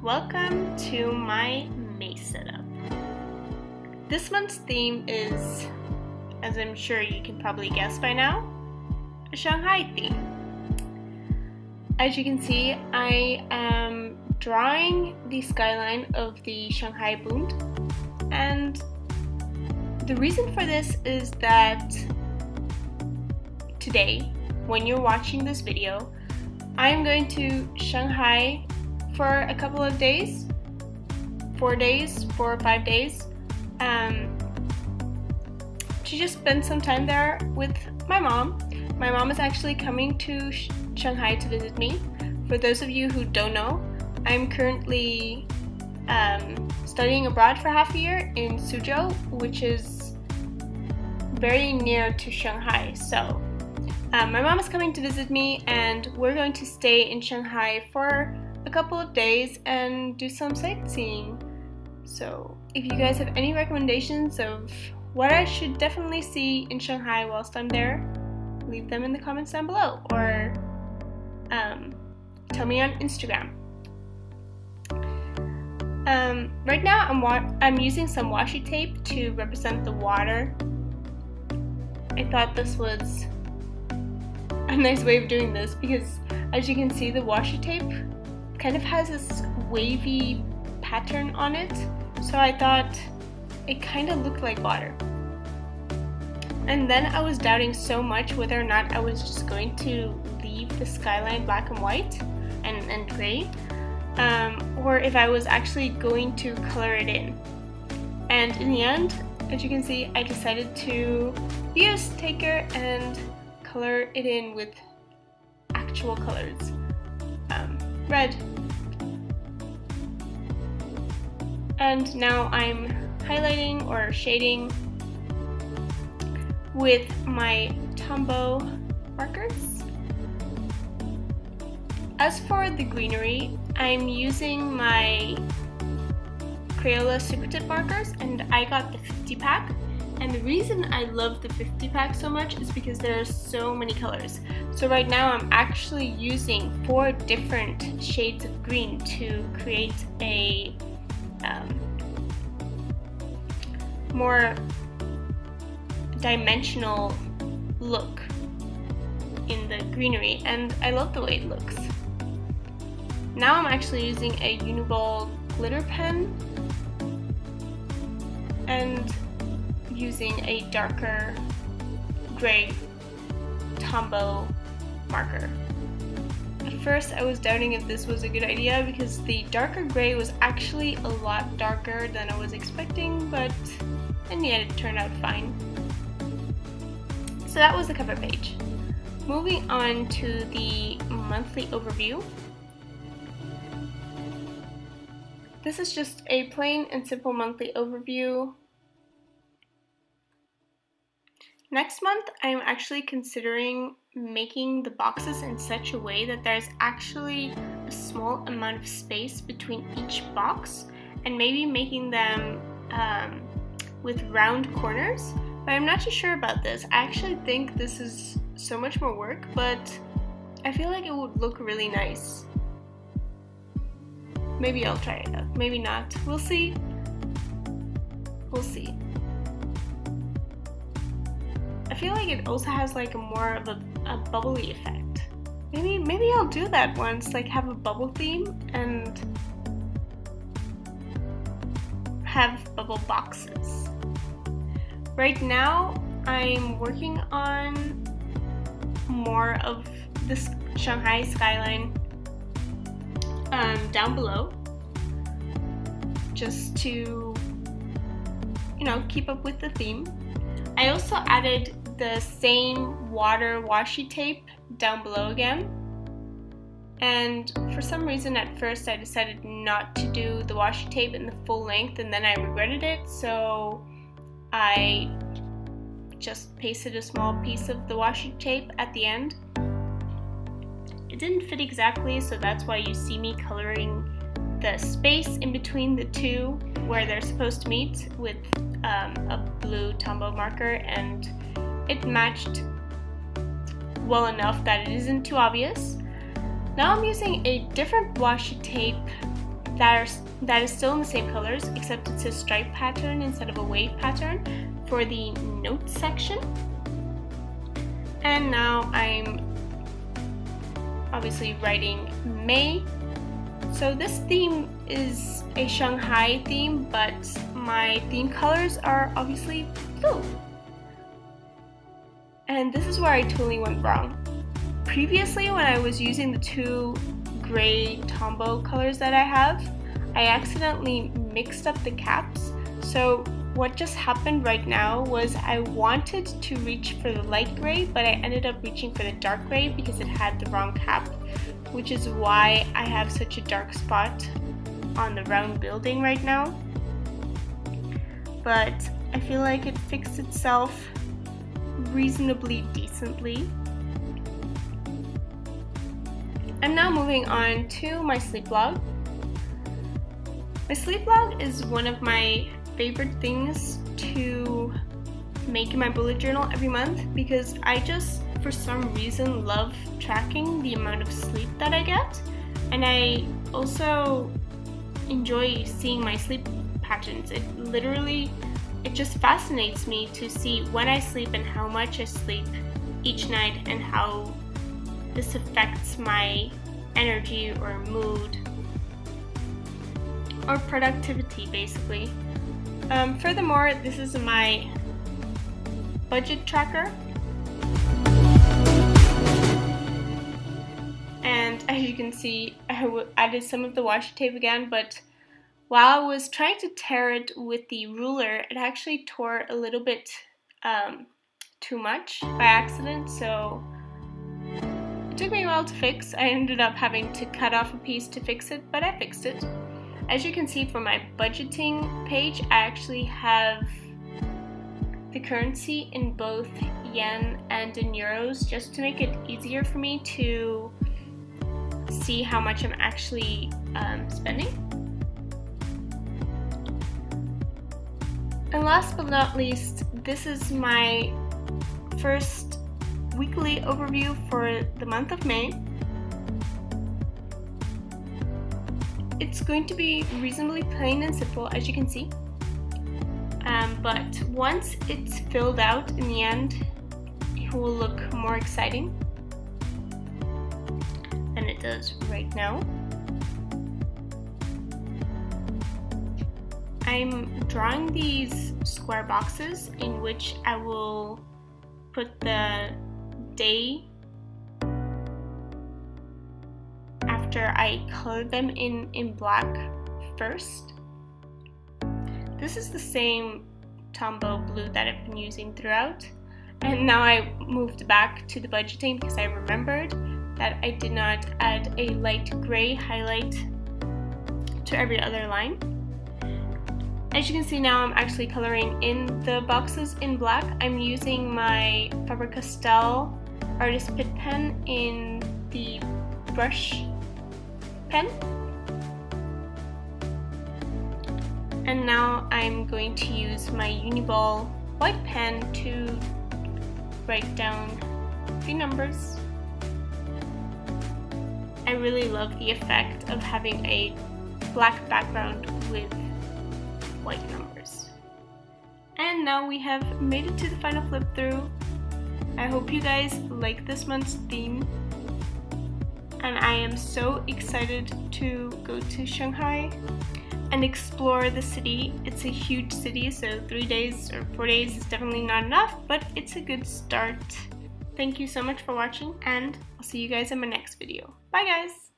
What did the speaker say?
Welcome to my maze setup. This month's theme is, as I'm sure you can probably guess by now, a Shanghai theme. As you can see, I am drawing the skyline of the Shanghai Bund, and the reason for this is that today, when you're watching this video, I'm going to Shanghai for a couple of days, 4 or 5 days, to just spend some time there with my mom. My mom is actually coming to Shanghai to visit me. For those of you who don't know, I'm currently studying abroad for half a year in Suzhou, which is very near to Shanghai. So my mom is coming to visit me, and we're going to stay in Shanghai for a couple of days and do some sightseeing. So if you guys have any recommendations of what I should definitely see in Shanghai whilst I'm there, leave them in the comments down below, or tell me on Instagram. Right now I'm using some washi tape to represent the water. I thought this was a nice way of doing this because, as you can see, the washi tape kind of has this wavy pattern on it, so I thought it kind of looked like water. And then I was doubting so much whether or not I was just going to leave the skyline black and white and gray, or if I was actually going to color it in. And in the end, as you can see, I decided to be a risk taker and color it in with actual colors. Red. And now I'm highlighting or shading with my Tombow markers. As for the greenery, I'm using my Crayola Super markers, and I got the 50 pack. And the reason I love the 50 pack so much is because there are so many colors. So right now I'm actually using 4 different shades of green to create a more dimensional look in the greenery, and I love the way it looks. Now I'm actually using a Uniball glitter pen and using a darker gray Tombow marker. At first I was doubting if this was a good idea because the darker gray was actually a lot darker than I was expecting, but in the end it turned out fine. So that was the cover page. Moving on to the monthly overview. This is just a plain and simple monthly overview. Next month, I'm actually considering making the boxes in such a way that there's actually a small amount of space between each box, and maybe making them with round corners. But I'm not too sure about this. I actually think this is so much more work, but I feel like it would look really nice. Maybe I'll try it out, maybe not. We'll see. We'll see. I feel like it also has like more of a bubbly effect. Maybe I'll do that once, like have a bubble theme and have bubble boxes. Right now I'm working on more of this Shanghai skyline down below, just to, you know, keep up with the theme. I also added the same water washi tape down below again, and for some reason at first I decided not to do the washi tape in the full length, and then I regretted it, so I just pasted a small piece of the washi tape at the end. It didn't fit exactly, so that's why you see me coloring the space in between the two where they're supposed to meet with a blue Tombow marker, and it matched well enough that it isn't too obvious. Now I'm using a different washi tape that is still in the same colors, except it's a stripe pattern instead of a wave pattern for the notes section. And now I'm obviously writing May. So this theme is a Shanghai theme, but my theme colors are obviously blue. And this is where I totally went wrong. Previously, when I was using the two gray Tombow colors that I have, I accidentally mixed up the caps. So what just happened right now was I wanted to reach for the light gray, but I ended up reaching for the dark gray because it had the wrong cap, which is why I have such a dark spot on the round building right now. But I feel like it fixed itself reasonably decently. I'm now moving on to my sleep log. My sleep log is one of my favorite things to make in my bullet journal every month because I just, for some reason, love tracking the amount of sleep that I get, and I also enjoy seeing my sleep patterns. It just fascinates me to see when I sleep and how much I sleep each night and how this affects my energy or mood or productivity, basically. Furthermore, this is my budget tracker, and as you can see, I added some of the washi tape again, but while I was trying to tear it with the ruler, it actually tore a little bit too much by accident, so it took me a while to fix. I ended up having to cut off a piece to fix it, but I fixed it. As you can see from my budgeting page, I actually have the currency in both yen and in euros just to make it easier for me to see how much I'm actually spending. And last but not least, this is my first weekly overview for the month of May. It's going to be reasonably plain and simple, as you can see, but once it's filled out in the end, it will look more exciting than it does right now. I'm drawing these square boxes in which I will put the day after I color them in black first. This is the same Tombow blue that I've been using throughout, and now I moved back to the budgeting because I remembered that I did not add a light gray highlight to every other line. As you can see now, I'm actually coloring in the boxes in black. I'm using my Faber Castell Artist Pitt pen in the brush pen. And now I'm going to use my Uniball white pen to write down the numbers. I really love the effect of having a black background with white numbers. And now we have made it to the final flip through. I hope you guys like this month's theme, and I am so excited to go to Shanghai and explore the city. It's a huge city, so 3 days or 4 days is definitely not enough, but it's a good start. Thank you so much for watching, and I'll see you guys in my next video. Bye guys!